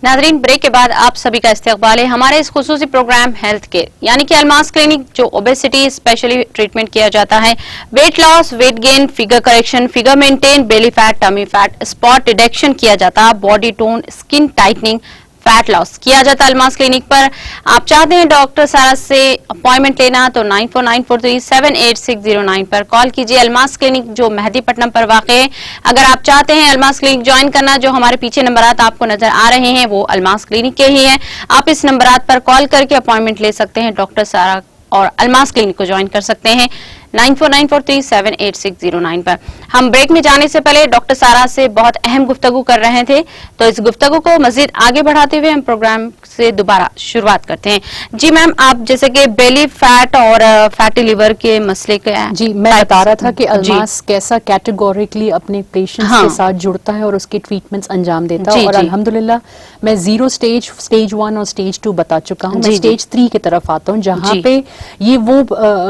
नाज़रीन, ब्रेक के बाद आप सभी का इस्तकबाल है हमारे इस खुसूसी प्रोग्राम हेल्थ केयर यानी कि अलमास क्लिनिक, जो ओबेसिटी स्पेशली ट्रीटमेंट किया जाता है। Weight loss, weight gain, figure correction, figure maintain, belly fat, tummy fat, spot reduction किया जाता है, body tone, skin tightening, fat loss किया जाता है अलमास क्लिनिक पर। आप चाहते हैं डॉक्टर सारा से अपॉइंटमेंट लेना तो 9494378609 पर कॉल कीजिए। अलमास क्लिनिक जो मेहदीपट्टनम पर वाक़ है। अगर आप चाहते हैं अलमास क्लिनिक ज्वाइन करना, जो हमारे पीछे नंबरात आपको नजर आ रहे हैं वो अलमास क्लिनिक के ही हैं। आप इस नंबरात पर कॉल करके अपॉइंटमेंट ले सकते हैं, डॉक्टर सारा और अलमास क्लिनिक को ज्वाइन कर सकते हैं 9494378609 पर। हम ब्रेक में जाने से पहले डॉक्टर सारा से बहुत अहम गुफ्तगू कर रहे थे, तो इस गुफ्तगू को मजीद आगे बढ़ाते हुए हम प्रोग्राम से दोबारा शुरुआत करते हैं। जी मैम, आप जैसे कि बेली फैट और फैटी लिवर के मसले के जी मैं बता रहा था कि अलमास कैसा कैटेगोरिकली अपने पेशेंट्स के साथ जुड़ता है और उसके ट्रीटमेंट्स अंजाम देता है। और अल्हम्दुलिल्लाह मैं 0 स्टेज, स्टेज 1 और स्टेज 2 बता चुका हूँ। मैं स्टेज 3 की तरफ आता हूँ, जहाँ पे ये वो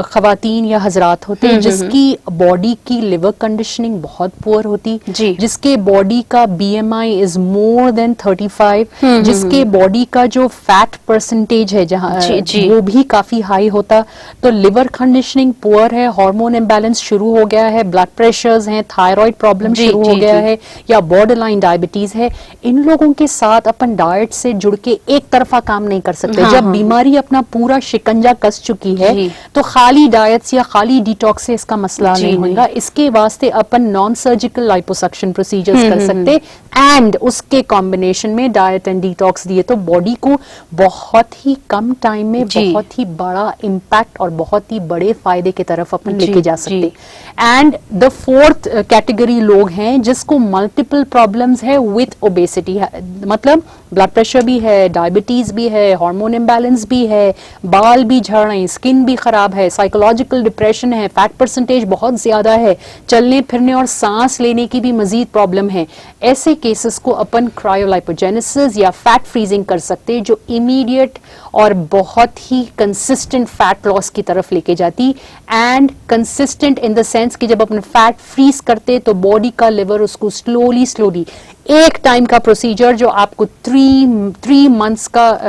खवातीन या हजरात होते हैं जिसकी बॉडी की लिवर कंडीशनिंग बहुत पुअर होती, जिसके बॉडी का BMI इज मोर देन 35, जिसके बॉडी का जो फैट परसेंटेज है जहाँ वो भी काफी हाई होता, तो लिवर कंडीशनिंग पुअर है, हार्मोन इम्बैलेंस शुरू हो गया है, ब्लड प्रेशर्स हैं, थायराइड प्रॉब्लम शुरू हो गया है या बॉर्डरलाइन डायबिटीज है। इन लोगों के साथ अपन डाइट से जुड़ के एक तरफा काम नहीं कर सकते। जब बीमारी अपना पूरा शिकंजा कस चुकी है तो खाली डाइट्स या खाली डिटॉक्स से इसका मसला नहीं होगा। इसके वास्ते अपन नॉन सर्जिकल लाइपोसक्शन प्रोसीजर्स कर सकते एंड उसके कॉम्बिनेशन में डाइट एंड डिटॉक्स दिए तो बॉडी को बहुत ही कम टाइम में बहुत ही बड़ा इम्पैक्ट और बहुत ही बड़े फायदे की तरफ अपन लेके जा सकते। एंड द फोर्थ कैटेगरी लोग हैं जिसको मल्टीपल प्रॉब्लम्स है विथ ओबेसिटी, मतलब ब्लड प्रेशर भी है, डायबिटीज भी है, हार्मोन इम्बैलेंस भी है, बाल भी झड़ रहे हैं, स्किन भी खराब है, साइकोलॉजिकल डिप्रेशन है, फैट परसेंटेज बहुत ज्यादा है, चलने फिरने और सांस लेने की भी मजीद प्रॉब्लम है। ऐसे केसेस को अपन क्रायोलाइपोजेनेसिस या फैट फ्रीजिंग कर सकते हैं, जो इमीडिएट और बहुत ही कंसिस्टेंट फैट लॉस की तरफ लेके जाती। And consistent in the sense कि जब अपन फैट फ्रीज करते तो बॉडी का लिवर उसको स्लोली एक टाइम का प्रोसीजर जो आपको 3 मंथ्स का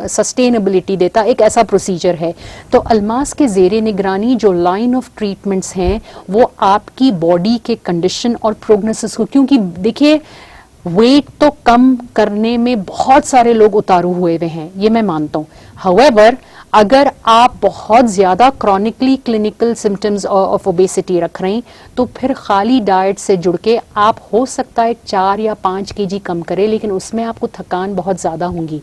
सस्टेनेबिलिटी देता, एक ऐसा प्रोसीजर है। तो अलमास के ज़ेरे निगरानी जो लाइन ऑफ ट्रीटमेंट्स हैं वो आपकी बॉडी के कंडीशन और प्रोग्नोसिस को, क्योंकि देखिए वेट तो कम करने में बहुत सारे लोग उतारू हुए हैं, ये मैं मानता हूँ। हाउएवर अगर आप बहुत ज्यादा chronically clinical symptoms of obesity रख रहे हैं तो फिर खाली डाइट से जुड़ के आप हो सकता है 4 या 5 kg कम करें, लेकिन उसमें आपको थकान बहुत ज्यादा होंगी।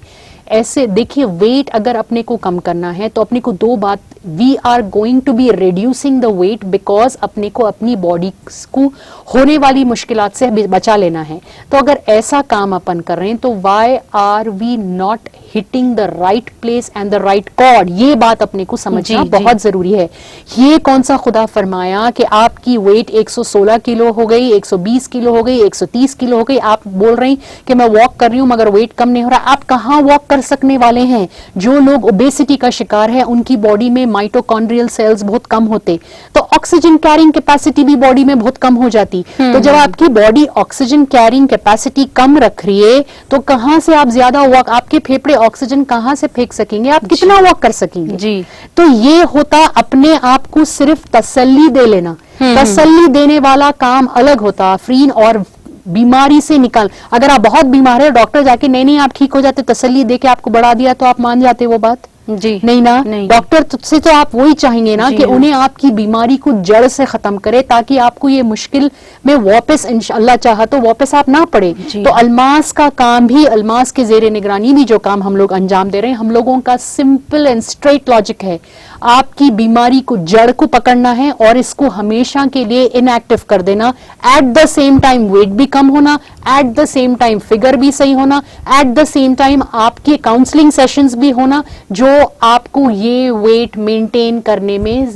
ऐसे देखिए, वेट अगर अपने को कम करना है तो अपने को 2 बात, we are going to be reducing the weight because अपने को अपनी बॉडी को होने वाली मुश्किलात से बचा लेना है। तो अगर ऐसा काम अपन कर रहे हैं तो why are we not hitting the right place and the right chord, ये बात अपने को समझना बहुत जरूरी है। ये कौन सा खुदा फरमाया कि आपकी वेट 116 किलो हो गई, 120 किलो हो गई, 130 किलो हो गई, आप बोल रही कि मैं वॉक कर रही हूं मगर वेट कम नहीं हो रहा। आप कहां वॉक कर सकने वाले हैं? जो लोग ओबेसिटी का शिकार है उनकी बॉडी में माइटोकॉन्ड्रियल सेल्स बहुत कम होते, तो ऑक्सीजन कैरिंग कैपेसिटी भी बॉडी में बहुत कम हो जाती। तो जब आपकी बॉडी ऑक्सीजन कैरिंग कैपेसिटी कम रख रही है तो कहां से आप ज्यादा वॉक, आपके फेफड़े ऑक्सीजन कहां से फेंक सकेंगे, आप कितना वॉक कर सकेंगे जी। तो ये होता अपने आप को सिर्फ तसल्ली दे लेना, तसल्ली देने वाला काम अलग होता। आफरीन और बीमारी से निकल, अगर आप बहुत बीमार है डॉक्टर जाके नहीं आप ठीक हो जाते, तसल्ली दे के आपको बढ़ा दिया तो आप मान जाते वो बात जी नहीं ना। नहीं। डॉक्टर से तो आप वही चाहेंगे ना कि उन्हें आपकी बीमारी को जड़ से खत्म करे ताकि आपको ये मुश्किल में वापस इंशाअल्लाह चाहा तो वापस आप ना पड़े। तो अलमास का काम भी, अलमास के जेरे निगरानी भी जो काम हम लोग अंजाम दे रहे हैं, हम लोगों का सिंपल एंड स्ट्रेट लॉजिक है, आपकी बीमारी को जड़ को पकड़ना है और इसको हमेशा के लिए इनएक्टिव कर देना। At the same time weight भी कम होना, at the same time figure भी सही होना, एट द सेम टाइम आपके काउंसलिंग सेशंस भी होना जो आपको ये वेट मेंटेन करने में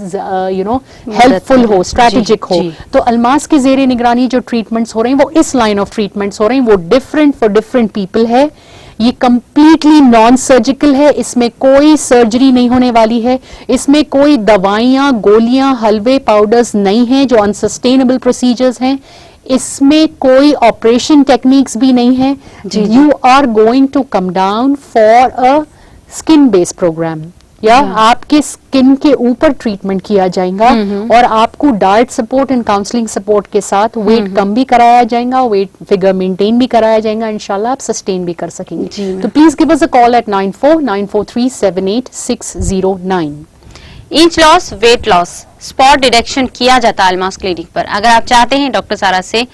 हेल्पफुल हो, स्ट्रैटेजिक हो। तो अलमास के जेरे निगरानी जो ट्रीटमेंट्स हो रहे हैं वो इस लाइन ऑफ ट्रीटमेंट्स हो रहे हैं, वो डिफरेंट फॉर डिफरेंट पीपल है। ये कंप्लीटली नॉन सर्जिकल है, इसमें कोई सर्जरी नहीं होने वाली है, इसमें कोई दवाइयां, गोलियां, हलवे, पाउडर्स नहीं है जो अनसस्टेनेबल प्रोसीजर्स हैं। इसमें कोई ऑपरेशन टेक्निक्स भी नहीं है. You are going to come down for a skin based programme, या आपके स्किन के ऊपर ट्रीटमेंट किया जाएगा और आपको diet support and counselling support के साथ वेट कम भी कराया जाएगा, वेट फिगर मेंटेन भी कराया जाएगा. इंशाल्लाह आप सस्टेन भी कर सकेंगे. तो please give us a call at 9494378609. Inch loss, weight loss, spot detection किया जाता है अल्मास क्लिनिक पर. अगर आप चाहते हैं डॉक्टर सारा से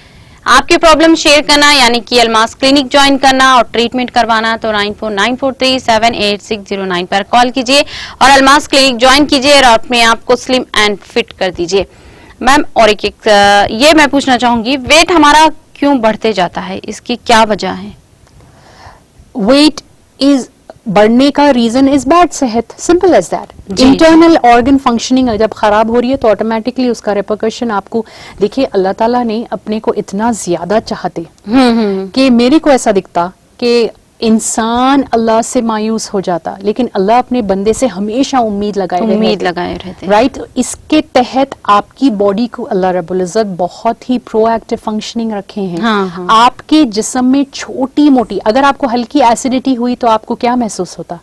आपकी प्रॉब्लम शेयर करना, यानी कि अल्मास क्लिनिक ज्वाइन करना और ट्रीटमेंट करवाना, तो 9494378609 पर कॉल कीजिए और अल्मास क्लिनिक ज्वाइन कीजिए और अपने आप को स्लिम एंड फिट कर दीजिए. मैम, और एक ये मैं पूछना चाहूंगी, वेट हमारा क्यों बढ़ते जाता है, इसकी क्या वजह है? वेट इज बढ़ने का रीजन इज बैड सेहत, simple as that. Internal organ functioning जब खराब हो रही है तो ऑटोमेटिकली उसका रिपरकशन आपको, देखिए अल्लाह ताला ने अपने को इतना ज्यादा चाहते कि मेरे को ऐसा दिखता कि इंसान अल्लाह से मायूस हो जाता, लेकिन अल्लाह अपने बंदे से हमेशा उम्मीद लगाए रहते. राइट. इसके तहत आपकी बॉडी को अल्लाह रब्बुल इज्जत बहुत ही प्रोएक्टिव फंक्शनिंग रखे हैं. आपके जिस्म में छोटी मोटी, अगर आपको हल्की एसिडिटी हुई तो आपको क्या महसूस होता?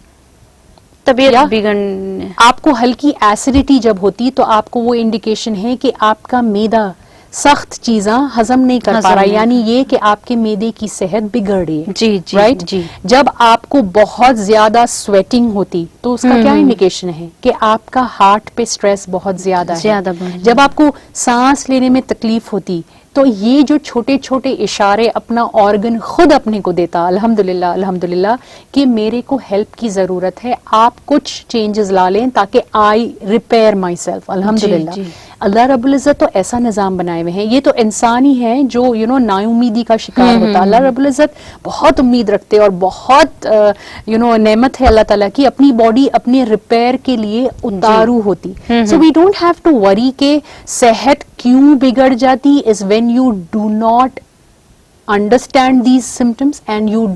तबीयत बिगड़ने. आपको हल्की एसिडिटी जब होती तो आपको वो इंडिकेशन है कि आपका मैदा सख्त चीज़ा हजम नहीं कर पा रहा, यानी ये कि आपके मैदे की सेहत बिगड़ रही है. राइट. जब आपको बहुत ज्यादा स्वेटिंग होती तो उसका क्या इंडिकेशन है कि आपका हार्ट पे स्ट्रेस बहुत ज्यादा है. जब आपको सांस लेने में तकलीफ होती तो ये जो छोटे छोटे इशारे अपना ऑर्गन खुद अपने को देता, अल्हम्दुलिल्लाह अल्हम्दुलिल्लाह, कि मेरे को हेल्प की जरूरत है, आप कुछ चेंजेस ला लें ताकि आई रिपेयर माई सेल्फ. अल्हम्दुलिल्लाह अल्लाह रब्बुल इज्जत तो ऐसा निज़ाम बनाए हुए हैं. ये तो इंसान ही है जो नाउमीदी का शिकार होता. अल्लाह रब्बुल इज्जत बहुत उम्मीद रखते और बहुत नेमत है अल्लाह ताला की, अपनी बॉडी अपने रिपेयर के लिए उतारू होती. So we don't have to worry के सेहत क्यों बिगड़ जाती. Is when you do not understand these symptoms and you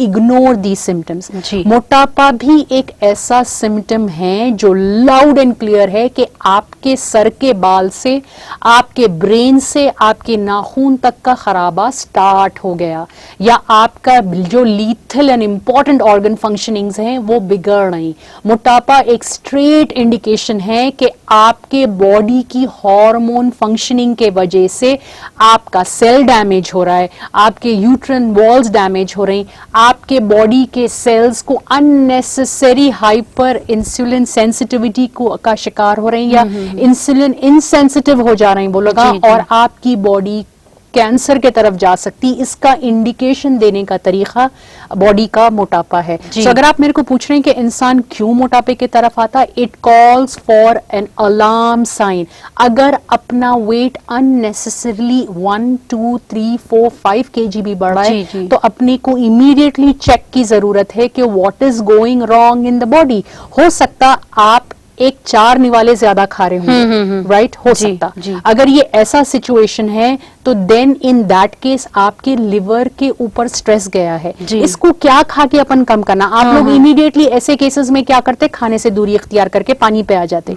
ignore these symptoms. मोटापा भी एक ऐसा सिम्टम है जो लाउड एंड क्लियर है कि आपके सर के बाल से, आपके ब्रेन से, आपके नाखून तक का खराबा स्टार्ट हो गया, या आपका जो lethal and important organ functionings हैं वो बिगड़ रही. मोटापा एक स्ट्रेट इंडिकेशन है कि आपके बॉडी की हार्मोन फंक्शनिंग के वजह से आपका सेल डैमेज हो रहा है, आपके यूट्रन वॉल्स डैमेज हो रही, आपके बॉडी के सेल्स को अननेसेसरी हाइपर इंसुलिन सेंसिटिविटी का शिकार हो रही, या इंसुलिन इनसेंसिटिव हो जा रही वो लोग, और आपकी बॉडी कैंसर के तरफ जा सकती. इसका इंडिकेशन देने का तरीका बॉडी का मोटापा है. तो अगर आप मेरे को पूछ रहे हैं कि इंसान क्यों मोटापे की तरफ आता, it calls for an alarm sign. अगर अपना वेट अननेसेसरली 1, 2, 3, 4, 5 kg भी बढ़ा है तो अपने को इमीडिएटली चेक की जरूरत है कि what is going wrong in the body. हो सकता आप एक 4 निवाले ज्यादा खा रहे होंगे, राइट, हो सकता. अगर ये ऐसा सिचुएशन है तो देन इन दैट केस आपके लिवर के ऊपर स्ट्रेस गया है. इसको क्या खा के अपन कम करना. आप लोग इमीडिएटली ऐसे केसेस में क्या करते, खाने से दूरी इख्तियार करके पानी पे आ जाते.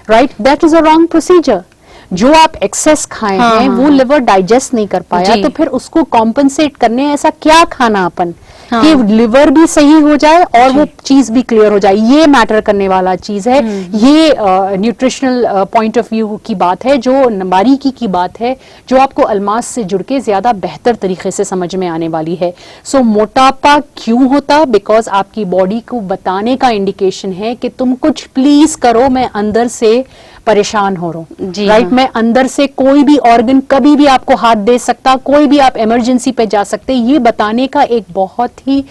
Right, that is a wrong procedure. जो आप एक्सेस खाए हैं वो लिवर डाइजेस्ट नहीं कर पाया, तो फिर उसको कॉम्पनसेट करने ऐसा क्या खाना अपन कि लिवर भी सही हो जाए और वो चीज भी क्लियर हो जाए. ये मैटर करने वाला चीज है. ये न्यूट्रिशनल पॉइंट ऑफ व्यू की बात है, जो बारीकी की बात है, जो आपको अल्मास से जुड़ के ज्यादा बेहतर तरीके से समझ में आने वाली है. सो मोटापा क्यों होता, बिकॉज आपकी बॉडी को बताने का इंडिकेशन है कि तुम कुछ प्लीज करो, मैं अंदर से परेशान हो रहा हूँ. राइट, मैं अंदर से कोई भी ऑर्गन कभी भी आपको हाथ दे सकता, कोई भी आप इमरजेंसी पे जा सकते. ये बताने का एक बहुत ही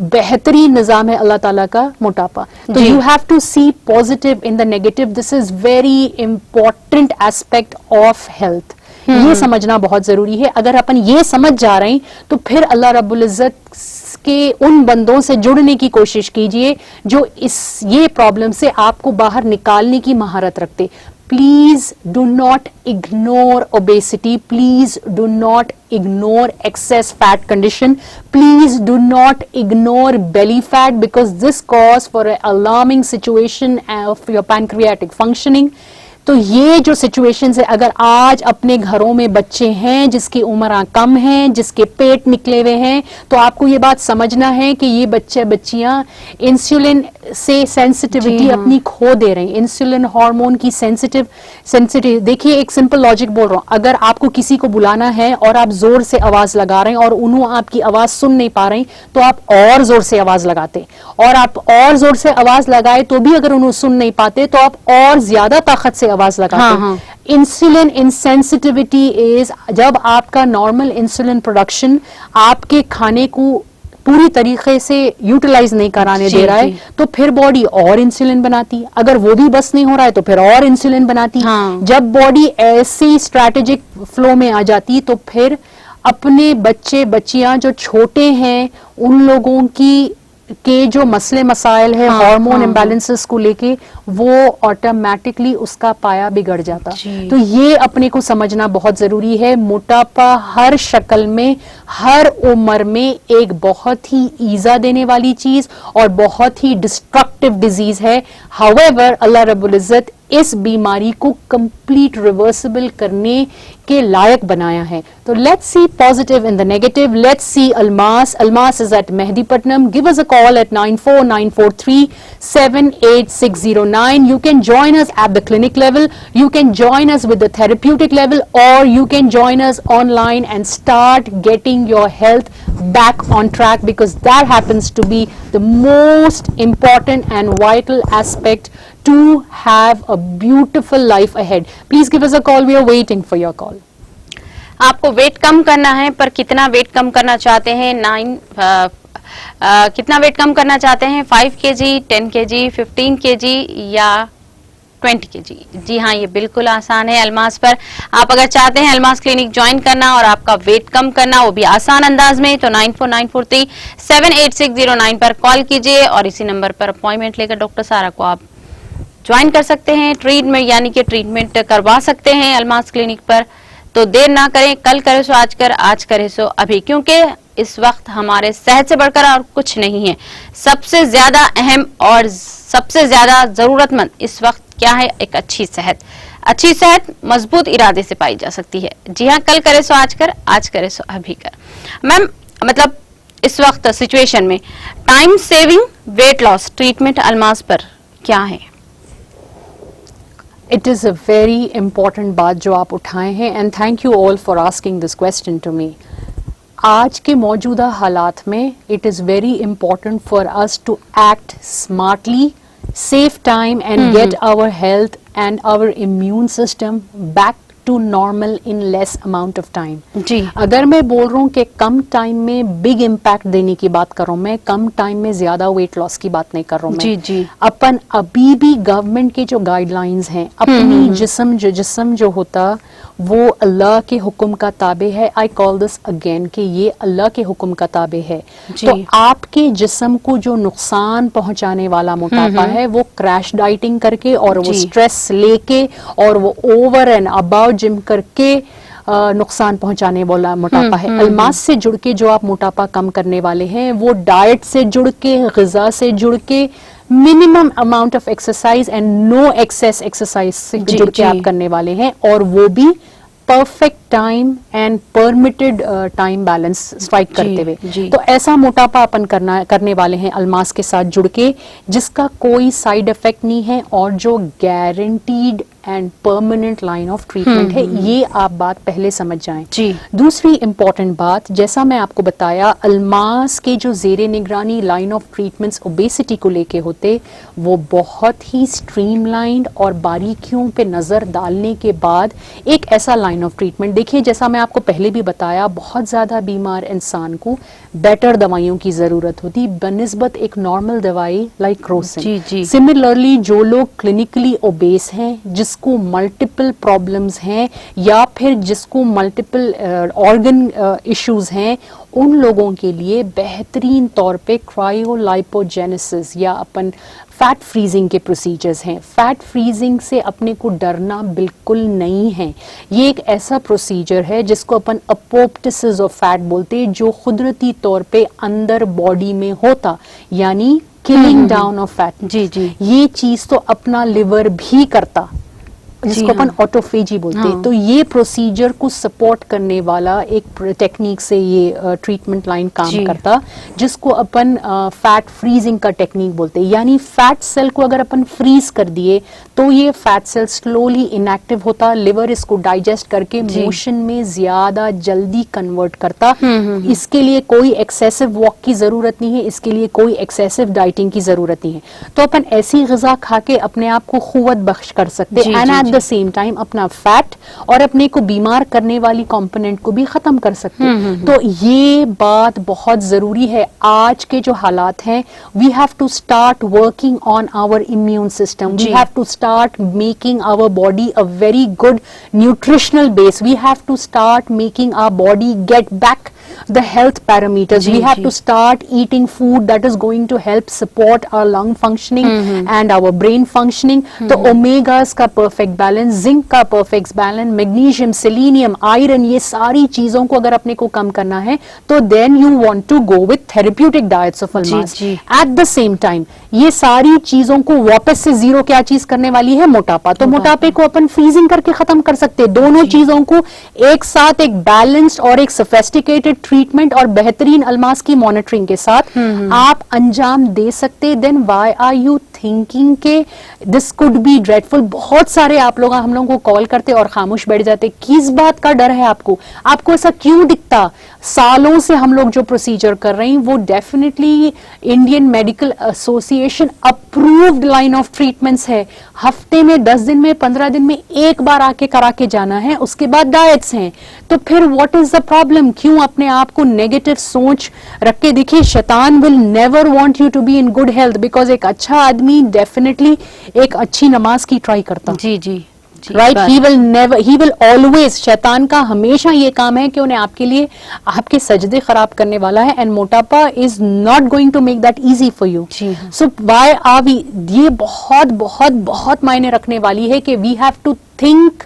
बेहतरीन निजाम है अल्लाह ताला का मोटापा. तो you have to see positive in the negative. This is very important aspect of health. ये समझना बहुत जरूरी है. अगर अपन ये समझ जा रहे हैं तो फिर अल्लाह रब्बुल इज्जत के उन बंदों से जुड़ने की कोशिश कीजिए जो ये प्रॉब्लम से आपको बाहर निकालने की महारत रखते. Please do not ignore obesity. Please do not ignore excess fat condition. Please do not ignore belly fat, because this cause for an alarming situation of your pancreatic functioning. तो ये जो सिचुएशंस है, अगर आज अपने घरों में बच्चे हैं जिसकी उम्र कम है, जिसके पेट निकले हुए हैं, तो आपको ये बात समझना है कि ये बच्चे बच्चियां इंसुलिन से सेंसिटिविटी अपनी खो दे रहे हैं, इंसुलिन हार्मोन की सेंसिटिव। देखिए एक सिंपल लॉजिक बोल रहा हूं, अगर आपको किसी को बुलाना है और आप जोर से आवाज लगा रहे हैं और उन्होंने आपकी आवाज सुन नहीं पा रहे, तो आप और जोर से आवाज लगाते, और आप और जोर से आवाज लगाए तो भी अगर उन्हें सुन नहीं पाते तो आप और ज्यादा ताकत से आवाज लगाते। इंसुलिन इंसेंसिटिविटी इज जब आपका नॉर्मल इंसुलिन प्रोडक्शन आपके खाने को पूरी तरीके से यूटिलाइज नहीं कराने दे रहा है, तो फिर बॉडी और इंसुलिन बनाती, अगर वो भी बस नहीं हो रहा है तो फिर और इंसुलिन बनाती। जब बॉडी ऐसी स्ट्रैटेजिक फ्लो में आ जाती तो फिर अपने बच्चे बच्चियां जो छोटे हैं उन लोगों के जो मसले मसाइल है हार्मोन इम्बैलेंसेस को लेके, वो ऑटोमेटिकली उसका पाया बिगड़ जाता। तो ये अपने को समझना बहुत जरूरी है। मोटापा हर शक्ल में, हर उम्र में एक बहुत ही ईजा देने वाली चीज और बहुत ही डिस्ट्रक्टिव डिजीज है। हाउएवर अल्लाह रब्बुल इज्जत इस बीमारी को कंप्लीट रिवर्सिबल करने के लायक बनाया है। तो let's see positive in the negative. Let's see Almas. Almas is at Mehdipatnam. Give us a call at 9494378609. You can join us at the clinic level, you can join us with the therapeutic level, or you can join us online and start getting your health back on track, because that happens to be the most important and vital aspect to have a beautiful life ahead. Please give us a call. We are waiting for your call. आपको wait कम करना है, पर कितना wait कम करना चाहते हैं? कितना wait कम करना चाहते हैं? 5 kg, 10 kg, 15 kg या 20 kg? जी हाँ, ये बिल्कुल आसान है। अल्मास पर आप अगर चाहते हैं अल्मास क्लिनिक ज्वाइन करना और आपका वेट कम करना, वो भी आसान अंदाज में, तो 9494378609 पर कॉल कीजिए और इसी नंबर पर अपॉइंटमेंट लेकर डॉक्टर सारा को आप ज्वाइन कर सकते हैं। ट्रीटमेंट यानी कि ट्रीटमेंट करवा सकते हैं अल्मास क्लिनिक पर। तो देर ना करें, कल करे सो आज कर, आज करे सो अभी, क्योंकि इस वक्त हमारे सेहत से बढ़कर और कुछ नहीं है। सबसे ज्यादा अहम और सबसे ज्यादा जरूरतमंद इस वक्त क्या है? एक अच्छी सेहत। अच्छी सेहत मजबूत इरादे से पाई जा सकती है। जी हाँ, कल करे सो आज कर, आज करे सो अभी कर। मैम, मतलब इस वक्त सिचुएशन में time saving weight loss treatment Almas पर क्या है? It is a very important बात जो आप उठाए हैं, and thank you all for asking this question to me. आज के मौजूदा हालात में it is very important for us to act smartly, save time and get our health and our immune system back to normal in less amount of time. जी, अगर मैं बोल रहा हूँ कि कम टाइम में बिग इम्पैक्ट देने की बात कर रहा हूँ, मैं कम टाइम में ज्यादा वेट लॉस की बात नहीं कर रहा हूँ। जी जी, अपन अभी भी गवर्नमेंट के जो गाइडलाइंस हैं, अपनी जिस्म जो होता वो अल्लाह के हुक्म का ताबे है। आई कॉल दिस अगेन कि ये अल्लाह के हुक्म का ताबे है। तो आपके जिस्म को जो नुकसान पहुंचाने वाला मोटापा है, वो क्रैश डाइटिंग करके और वो स्ट्रेस लेके और वो ओवर एंड अबाउट जिम करके नुकसान पहुंचाने वाला मोटापा है। अल्मास से जुड़ के जो आप मोटापा कम करने वाले हैं, वो डाइट से जुड़ के, ग़िज़ा से जुड़ के, minimum amount of exercise and no excess exercise से जुड़ के आप करने वाले हैं, और वो भी perfect time and permitted time balance strike करते हुए। तो ऐसा मोटापा अपन करने वाले हैं अल्मास के साथ जुड़ के, जिसका कोई साइड इफेक्ट नहीं है और जो guaranteed and permanent line of treatment है। ये आप बात पहले समझ जाएं। जी, दूसरी इंपॉर्टेंट बात, जैसा मैं आपको बताया, अल्मास के जो जेरे निगरानी लाइन ऑफ ट्रीटमेंट्स ओबेसिटी को लेके होते, वो बहुत ही स्ट्रीमलाइंड और बारीकियों पे नजर डालने के बाद एक ऐसा लाइन ऑफ ट्रीटमेंट। देखिए, जैसा मैं आपको पहले भी बताया, बहुत ज्यादा बीमार इंसान को बेटर दवाइयों की जरूरत होती बनिस्बत एक नॉर्मल दवाई लाइक क्रोसिन। सिमिलरली जो लोग क्लिनिकली ओबेस हैं, जिसको मल्टीपल प्रॉब्लम्स हैं या फिर जिसको मल्टीपल ऑर्गन इश्यूज हैं, उन लोगों के लिए बेहतरीन तौर पे क्रायोलाइपोजेनेसिस या अपन फैट फ्रीजिंग के प्रोसीजर्स हैं। फैट फ्रीजिंग से अपने को डरना बिल्कुल नहीं है। ये एक ऐसा प्रोसीजर है जिसको अपन अपोप्टोसिस ऑफ फैट बोलते हैं, जो कुदरती तौर पे अंदर बॉडी में होता, यानी किलिंग डाउन ऑफ फैट। जी जी, ये चीज तो अपना लिवर भी करता। जिसको अपन ऑटोफेजी बोलते हैं। तो ये प्रोसीजर को सपोर्ट करने वाला एक टेक्निक से ये ट्रीटमेंट लाइन काम करता, जिसको अपन फैट फ्रीजिंग का टेक्निक बोलते हैं। यानी फैट सेल को अगर अपन फ्रीज कर दिए तो ये फैट सेल स्लोली इनएक्टिव होता, लिवर इसको डाइजेस्ट करके मोशन में ज्यादा जल्दी कन्वर्ट करता। इसके लिए कोई एक्सेसिव वॉक की जरूरत नहीं है, इसके लिए कोई एक्सेसिव डाइटिंग की जरूरत नहीं है। तो अपन ऐसी ग़िज़ा खा के अपने आप को क़ुव्वत बख्श कर सकते हैं and eight the same time अपना फैट और अपने को बीमार करने वाली कंपोनेंट को भी खत्म कर सकते हैं। तो ये बात बहुत जरूरी है। आज के जो हालात हैं, we have to start working on our immune system, we have to start making our body a very good nutritional base, we have to start making our body get back the health parameters. We have to start eating food that is going to help support our lung functioning and our brain functioning. तो omegas का perfect balance, zinc का perfect balance, magnesium, selenium, iron, ये सारी चीजों को अगर अपने को कम करना है तो then you want to go with therapeutic diets of ALMAS. At the same time ये सारी चीजों को वापस से जीरो क्या चीज करने वाली है? मोटापा। तो मोटापे को अपन फ्रीजिंग करके खत्म कर सकते हैं। दोनों चीजों को एक साथ एक बैलेंस्ड और एक सोफिस्टिकेटेड ट्रीटमेंट और बेहतरीन अल्मास की मॉनिटरिंग के साथ आप अंजाम दे सकते। Then why are you thinking के दिस कुड बी ड्रेडफुल? बहुत सारे आप लोग हम लोगों को कॉल करते और खामोश बैठ जाते। किस बात का डर है आपको? आपको ऐसा क्यों दिखता? सालों से हम लोग जो प्रोसीजर कर रहे हैं वो definitely Indian medical association approved line of treatments है। हफ्ते में 10 दिन में 15 दिन में एक बार आके करा के जाना है, उसके बाद डाइट्स हैं। तो फिर व्हाट इज द प्रॉब्लम? क्यों अपने आप को नेगेटिव सोच रख के? देखिए, शैतान will never want you to be in good health, because एक अच्छा आदमी डेफिनेटली एक अच्छी नमाज की ट्राई करता। जी राइट, ही विल ऑलवेज, शैतान का हमेशा ये काम है कि उन्हें आपके लिए आपके सजदे खराब करने वाला है। एंड मोटापा is not going to make that easy for you. So why are we, ये बहुत बहुत बहुत मायने रखने वाली है कि we have to think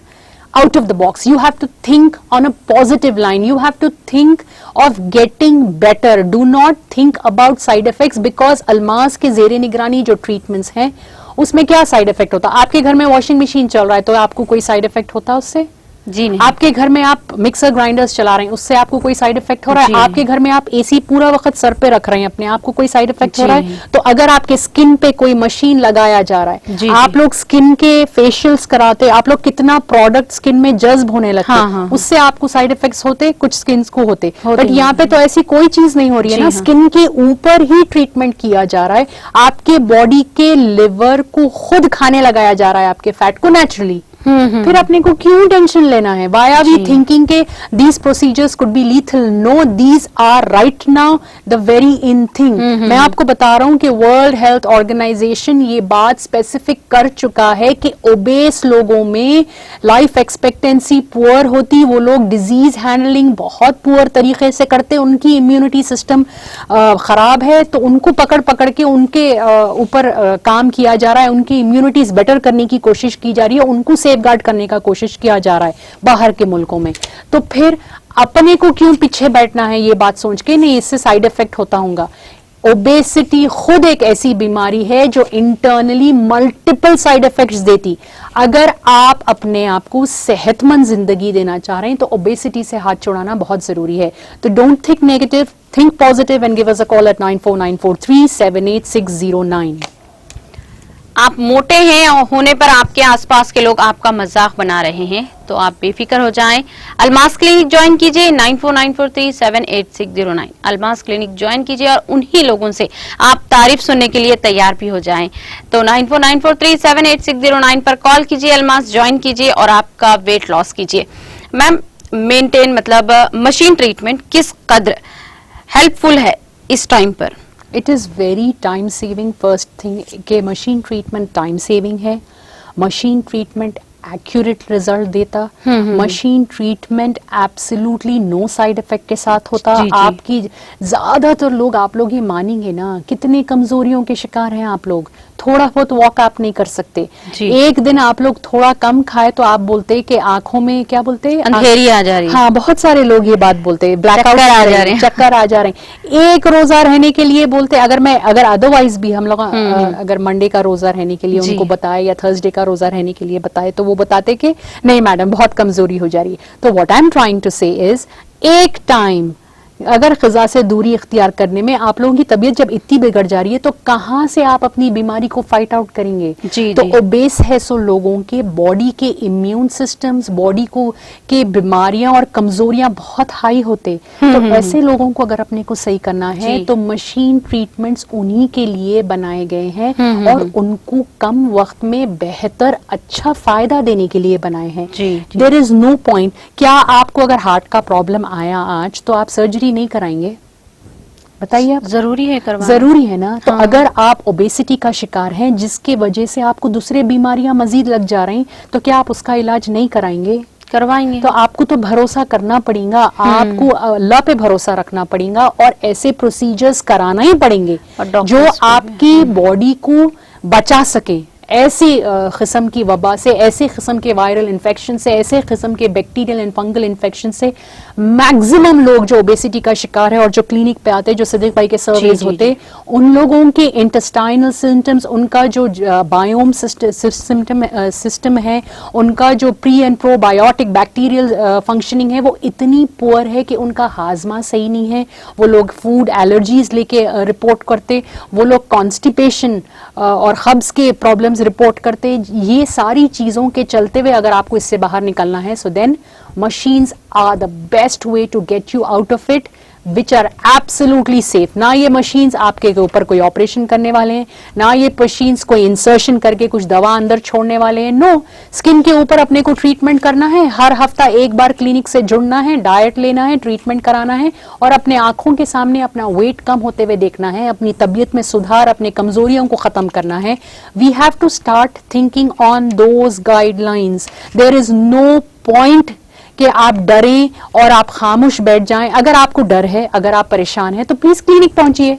out of the box. You have to think on a positive line. You have to think of getting better. Do not think about side effects, because Almas के ज़ेरे निगरानी जो ट्रीटमेंट्स हैं उसमें क्या side effect होता? आपके घर में वॉशिंग मशीन चल रहा है तो आपको कोई साइड इफेक्ट होता उससे? जी नहीं। आपके घर में आप मिक्सर ग्राइंडर्स चला रहे हैं, उससे आपको कोई साइड इफेक्ट हो रहा है? आपके घर में आप एसी पूरा वक्त सर पे रख रहे हैं अपने, आपको कोई साइड इफेक्ट हो रहा है? तो अगर आपके स्किन पे कोई मशीन लगाया जा रहा है, आप लोग स्किन के फेशियल्स कराते, आप लोग कितना प्रोडक्ट स्किन में जज्ब होने लगते हैं, उससे आपको साइड इफेक्ट्स होते? कुछ स्किन को होते, बट यहाँ पे तो ऐसी कोई चीज नहीं हो रही है ना। स्किन के ऊपर ही ट्रीटमेंट किया जा रहा है, आपके बॉडी के लिवर को खुद खाने लगाया जा रहा है आपके फैट को नेचुरली। फिर अपने को क्यों टेंशन लेना है? Why are we thinking के these procedures could be lethal? No, these are right now the very in thing. मैं आपको बता रहा हूँ कि वर्ल्ड हेल्थ ऑर्गेनाइजेशन ये बात स्पेसिफिक कर चुका है कि ओबेस लोगों में लाइफ एक्सपेक्टेंसी पुअर होती, वो लोग डिजीज हैंडलिंग बहुत पुअर तरीके से करते, उनकी इम्यूनिटी सिस्टम खराब है, तो उनको पकड़ पकड़ के उनके ऊपर काम किया जा रहा है, उनकी इम्यूनिटीज बेटर करने की कोशिश की जा रही है, उनको सेफगार्ड करने का कोशिश किया जा रहा है बाहर के मुल्कों में। तो फिर अपने को क्यों पीछे बैठना है ये बात सोच के? नहीं, इससे साइड इफेक्ट होता होगा। ओबेसिटी खुद एक ऐसी बीमारी है जो इंटरनली मल्टीपल साइड इफेक्ट्स देती। अगर आप अपने आप को सेहतमंद जिंदगी देना चाह रहे हैं तो ओबेसिटी से हाथ छुड़ाना बहुत जरूरी है। तो don't think negative, think positive and give us a call at 9494378609। आप मोटे हैं और होने पर आपके आसपास के लोग आपका मजाक बना रहे हैं तो आप बेफिक्र हो जाएं। अल्मास क्लिनिक ज्वाइन कीजिए 9494378609। अल्मास क्लिनिक ज्वाइन कीजिए और उन्हीं लोगों से आप तारीफ सुनने के लिए तैयार भी हो जाएं। तो 9494378609 पर कॉल कीजिए, अल्मास ज्वाइन कीजिए और आपका वेट लॉस कीजिए। मैम, मेंटेन मतलब मशीन ट्रीटमेंट किस कदर हेल्पफुल है इस टाइम पर? It is very time saving. First thing के मशीन ट्रीटमेंट टाइम सेविंग है, मशीन ट्रीटमेंट एक्यूरेट रिजल्ट देता, machine treatment absolutely no side effect के साथ होता। आपकी ज्यादातर लोग, आप लोग ये मानेंगे ना, कितने कमजोरियों के शिकार हैं आप लोग। थोड़ा बहुत वॉक आप नहीं कर सकते, एक दिन आप लोग थोड़ा कम खाए तो आप बोलते कि आंखों में क्या बोलते हैं, अंधेरी आ जा रही है। हाँ, बहुत सारे लोग ये बात बोलते हैं, ब्लैकआउट आ जा रहे हैं, चक्कर आ जा रहे हैं। एक रोजा रहने के लिए बोलते, अगर अदरवाइज भी हम लोग अगर मंडे का रोजा रहने के लिए उनको बताए या थर्सडे का रोजा रहने के लिए बताए तो वो बताते कि नहीं मैडम बहुत कमजोरी हो जा रही है। तो what I am trying to say is, एक टाइम अगर ग़िज़ा से दूरी इख्तियार करने में आप लोगों की तबीयत जब इतनी बिगड़ जा रही है तो कहाँ से आप अपनी बीमारी को फाइट आउट करेंगे? तो ओबेस है सो लोगों के बॉडी के इम्यून सिस्टम्स, बॉडी को के बीमारियां और कमजोरियां बहुत हाई होते। तो ऐसे लोगों को अगर अपने को सही करना है तो मशीन ट्रीटमेंट्स उन्हीं के लिए बनाए गए हैं और उनको कम वक्त में बेहतर अच्छा फायदा देने के लिए बनाए हैं। देयर इज नो पॉइंट, क्या आपको अगर हार्ट का प्रॉब्लम आया आज तो आप सर्जरी नहीं कराएंगे? बताइए आप। जरूरी है करवाना, जरूरी है ना। तो अगर आप ओबेसिटी का शिकार हैं जिसके वजह से आपको दूसरे बीमारियां मजीद लग जा रही तो क्या आप उसका इलाज नहीं कराएंगे? करवाएंगे। तो आपको तो भरोसा करना पड़ेगा, आपको अल्लाह पे भरोसा रखना पड़ेगा और ऐसे प्रोसीजर्स कराना ही पड़ेंगे जो आपकी बॉडी को बचा सके ऐसी किस्म की वबा से, ऐसे किस्म के वायरल इन्फेक्शन से, ऐसे किस्म के बैक्टीरियल एंड फंगल इन्फेक्शन से। मैक्सिमम लोग जो ओबेसिटी का शिकार है और जो क्लिनिक पे आते हैं, जो सिद्दीक भाई के सर्वेज होते, उन लोगों के इंटेस्टाइनल सिम्टम्स, उनका जो बायोम सिस्टम है, उनका जो pre and probiotic bacterial functioning है वो इतनी पुअर है कि उनका हाजमा सही नहीं है। वो लोग फूड एलर्जीज लेके रिपोर्ट करते, वो लोग कॉन्स्टिपेशन और खब्ज के प्रॉब्लम्स रिपोर्ट करते। ये सारी चीजों के चलते हुए अगर आपको इससे बाहर निकलना है so then machines are the best way to get you out of it, which are absolutely safe. ना ये मशीन्स आपके ऊपर कोई ऑपरेशन करने वाले हैं, ना ये मशीन्स कोई इंसर्शन करके कुछ दवा अंदर छोड़ने वाले हैं। नो, स्किन के ऊपर अपने को ट्रीटमेंट करना है, हर हफ्ता एक बार क्लिनिक से जुड़ना है, डाइट लेना है, ट्रीटमेंट कराना है और अपने आंखों के सामने अपना वेट कम होते हुए देखना है, अपनी तबीयत में सुधार, अपने कमजोरियों को खत्म करना है। We have to start thinking on those guidelines. There is no point कि आप डरें और आप खामोश बैठ जाएं। अगर आपको डर है, अगर आप परेशान हैं तो प्लीज क्लिनिक पहुंचिए,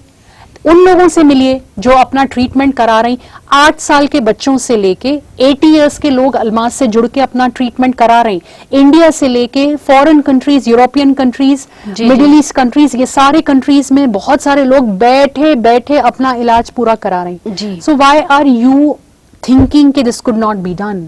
उन लोगों से मिलिए जो अपना ट्रीटमेंट करा रही। 8 साल के बच्चों से लेके 80 इयर्स के लोग अल्मास से जुड़ के अपना ट्रीटमेंट करा रहे हैं। इंडिया से लेके foreign countries, European countries, middle east countries, ये सारे कंट्रीज में बहुत सारे लोग बैठे बैठे अपना इलाज पूरा करा रहे हैं। So why are you thinking कि this could not be done?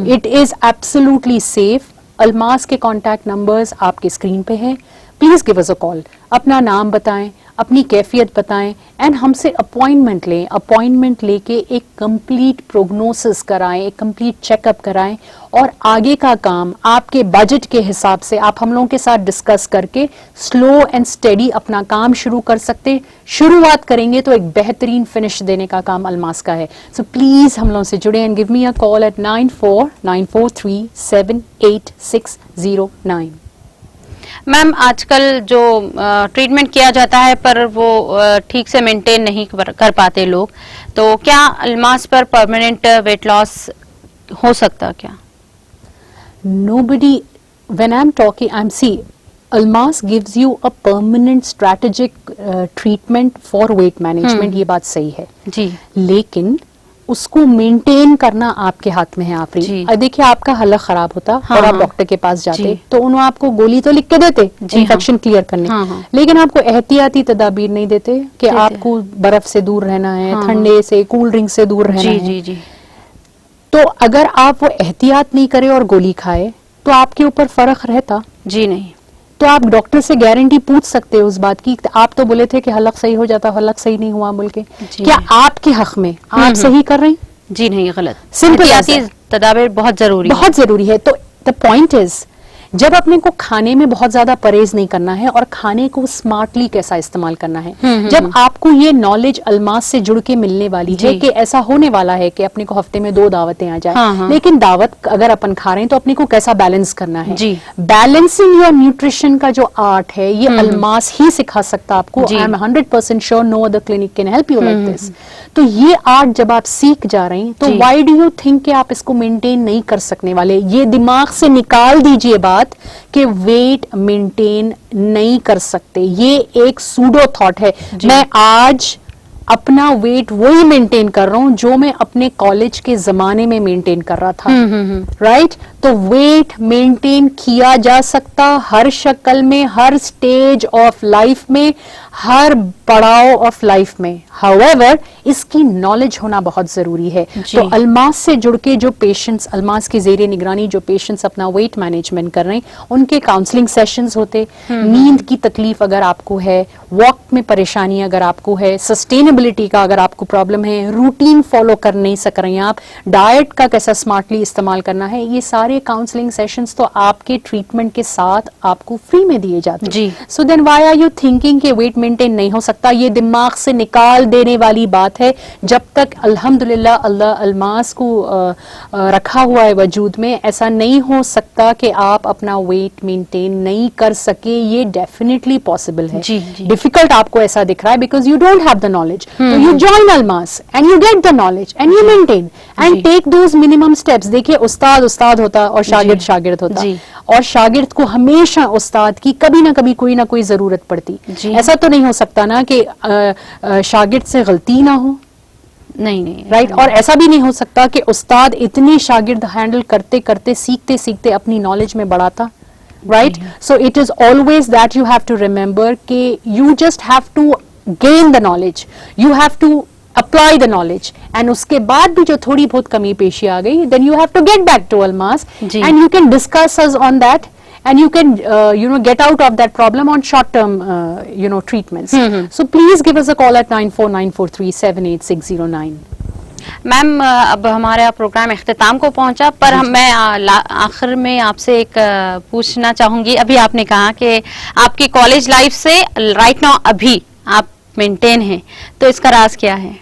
It is absolutely safe. Almas के कॉन्टैक्ट नंबर्स आपके स्क्रीन पे हैं, please give us a call, अपना नाम बताएं, अपनी कैफियत बताएं एंड हमसे अपॉइंटमेंट लें। अपॉइंटमेंट लेके एक कंप्लीट प्रोग्नोसिस कराएं, एक कंप्लीट चेकअप कराएं और आगे का काम आपके बजट के हिसाब से आप हम लोगों के साथ डिस्कस करके स्लो एंड स्टेडी अपना काम शुरू कर सकते। शुरुआत करेंगे तो एक बेहतरीन फिनिश देने का काम अल्मास का है। सो प्लीज हम लोगों से जुड़े and give me a call at 9494378609। Ma'am, आजकल जो ट्रीटमेंट किया जाता है पर वो ठीक से मेंटेन नहीं कर पाते लोग, तो क्या अल्मास पर परमानेंट वेट लॉस हो सकता क्या? Nobody, when I'm talking, Almas gives you a permanent strategic treatment for weight management, ये बात सही है जी, लेकिन उसको मेंटेन करना आपके हाथ में है आफरी। देखिए, आपका हलक खराब होता और आप डॉक्टर के पास जाते तो उन्होंने आपको गोली तो लिख के देते इन्फेक्शन क्लियर करने, लेकिन आपको एहतियाती तदाबीर नहीं देते कि आपको बर्फ से दूर रहना है, ठंडे से, कूल ड्रिंक से दूर रहना है। तो अगर आप वो एहतियात नहीं करे और गोली खाए तो आपके ऊपर फर्क रहता? जी नहीं। तो आप डॉक्टर से गारंटी पूछ सकते हो उस बात की। आप तो बोले थे कि हलक सही हो जाता, हलक सही नहीं हुआ बोल के, क्या आपके हक में आप सही कर रहे हैं? जी नहीं, गलत। सिंपल तदाबीर बहुत जरूरी है। तो द पॉइंट इज, जब अपने को खाने में बहुत ज्यादा परहेज नहीं करना है और खाने को स्मार्टली कैसा इस्तेमाल करना है, जब आपको ये नॉलेज अल्मास से जुड़ के मिलने वाली है कि ऐसा होने वाला है कि अपने को हफ्ते में 2 दावतें आ जाए, लेकिन दावत अगर अपन खा रहे हैं तो अपने को कैसा बैलेंस करना है। बैलेंसिंग योर न्यूट्रिशन का जो आर्ट है ये अल्मास ही सिखा सकता आपको। I am 100% sure no other clinic can help you like this. तो ये आर्ट जब आप सीख जा रहे हैं तो व्हाई डू यू थिंक कि आप इसको मेंटेन नहीं कर सकने वाले? ये दिमाग से निकाल दीजिए बात कि वेट मेंटेन नहीं कर सकते। ये एक सूडो थॉट है। मैं आज अपना वेट वही मेंटेन कर रहा हूं जो मैं अपने कॉलेज के जमाने में मेंटेन कर रहा था, राइट? तो वेट मेंटेन किया जा सकता हर शक्ल में, हर स्टेज ऑफ लाइफ में, हर पड़ाव ऑफ लाइफ में। हाउएवर इसकी नॉलेज होना बहुत जरूरी है। तो अल्मास से जुड़ के जो पेशेंट्स, अल्मास के जेरे निगरानी जो पेशेंट्स अपना वेट मैनेजमेंट कर रहे हैं, उनके काउंसलिंग सेशंस होते, नींद की तकलीफ अगर आपको है, वॉक में परेशानी अगर आपको है, सस्टेनेबिलिटी का अगर आपको प्रॉब्लम है, रूटीन फॉलो कर नहीं सक रहे हैं आप, डाइट का कैसा स्मार्टली इस्तेमाल करना है, ये सारे काउंसलिंग सेशंस तो आपके ट्रीटमेंट के साथ आपको फ्री में दिए जाते हैं। So then why are you thinking कि वेट मेंटेन नहीं हो सकता? ये दिमाग से निकाल देने वाली बात है। जब तक अल्हम्दुलिल्लाह अल्लाह अल्मास को रखा हुआ है वजूद में, ऐसा नहीं हो सकता कि आप अपना वेट मेंटेन नहीं कर सके। ये डेफिनेटली पॉसिबल है। डिफिकल्ट आपको ऐसा दिख रहा है because you don't have the knowledge. तो you join Almas and you get the knowledge and you maintain and take those minimum steps. देखिए, उस्ताद उस्ताद होता और शागिर्द शागिर्द होता, और शागिर्द को हमेशा उस्ताद की कभी ना कभी कोई ना कोई जरूरत पड़ती। ऐसा तो नहीं हो सकता ना कि शागिर्द से गलती ना हो, नहीं, राइट? और ऐसा भी नहीं हो सकता कि उस्ताद इतने शागिर्द हैंडल करते करते सीखते सीखते अपनी नॉलेज में बढ़ाता, right? So it is always that you have to remember कि you just have to gain the knowledge, you have to apply the knowledge, and उसके बाद भी जो थोड़ी बहुत कमी पेशी आ गई, then you have to get back to Almas and you can discuss us on that and you can get out of that problem on short term treatments. So please give us a call at 9494378609. Ma'am, अब हमारा programme इख्तिताम को पहुंचा, पर मैं आखिर में आपसे एक पूछना चाहूंगी। अभी आपने कहा कि आपकी कॉलेज लाइफ से राइट नाउ अभी आप मेंटेन हैं, तो इसका राज क्या है?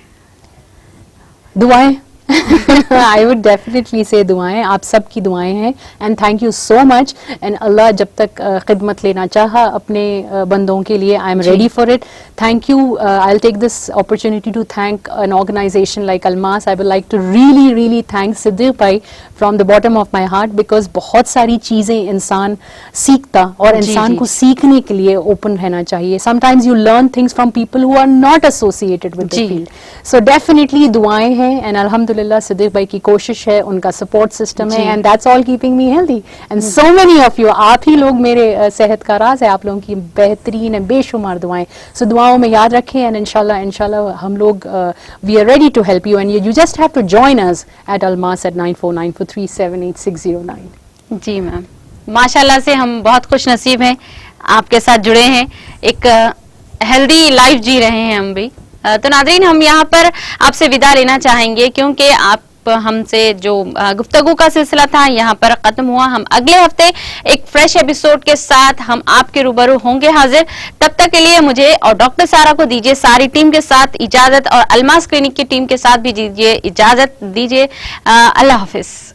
दुआएं। I would definitely say दुआएं, आप सब की दुआएं हैं, and thank you so much, and अल्लाह जब तक खिदमत लेना चाहा अपने बंदों के लिए, I am ready for it. Thank you. I'll take this opportunity to thank an organization like Almas. I would like to really thank Siddiq भाई from the bottom of my heart, because बहुत सारी चीजें इंसान सीखता और इंसान को सीखने के लिए ओपन रहना चाहिए. Sometimes you learn things from people who are not associated with the field. So definitely दुआएं हैं, and alhamdulillah सिद्दीक भाई की कोशिश है, उनका सपोर्ट सिस्टम है, and that's all keeping me healthy. And so many of you, आप ही लोग मेरे सेहत का राज है, आप लोगों की बेहतरीन बेशुमार दुआएं. So दुआओं में याद रखें, and इंशाल्लाह हम लोग we are ready to help you, and you just have to join us at Almas at 9494378609. जी मैम, माशाल्लाह से हम बहुत खुश नसीब हैं, आपके साथ जुड़े हैं, एक हेल्दी लाइफ जी रहे हैं हम भी. तो नाज़रीन, हम यहाँ पर आपसे विदा लेना चाहेंगे, क्योंकि आप हमसे जो गुफ्तगू का सिलसिला था यहाँ पर खत्म हुआ. हम अगले हफ्ते एक फ्रेश एपिसोड के साथ हम आपके रूबरू होंगे हाजिर. तब तक के लिए मुझे और डॉक्टर सारा को दीजिए सारी टीम के साथ इजाजत, और अलमास क्लिनिक की टीम के साथ भी दीजिए इजाजत. अल्लाह हाफिज.